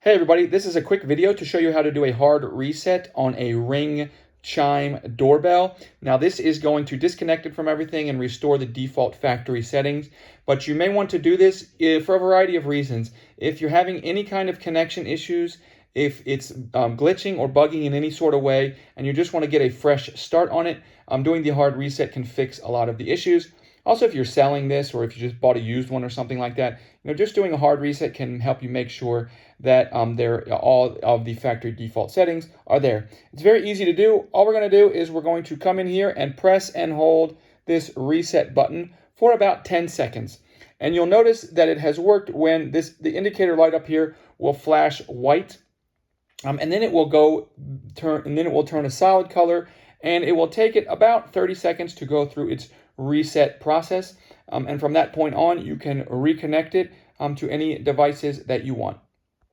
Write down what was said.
Hey everybody, this is a quick video to show you how to do a hard reset on a Ring Chime doorbell. Now this is going to disconnect it from everything and restore the default factory settings, but you may want to do this for a variety of reasons. If you're having any kind of connection issues, if it's glitching or bugging in any sort of way, and you just want to get a fresh start on it, doing the hard reset can fix a lot of the issues. Also, if you're selling this or if you just bought a used one or something like that, just doing a hard reset can help you make sure that all of the factory default settings are there. It's very easy to do. All we're going to do is we're going to come in here and press and hold this reset button for about 10 seconds. And you'll notice that it has worked when the indicator light up here will flash white, and then it will turn a solid color, and it will take it about 30 seconds to go through its reset process. And from that point on, you can reconnect it to any devices that you want.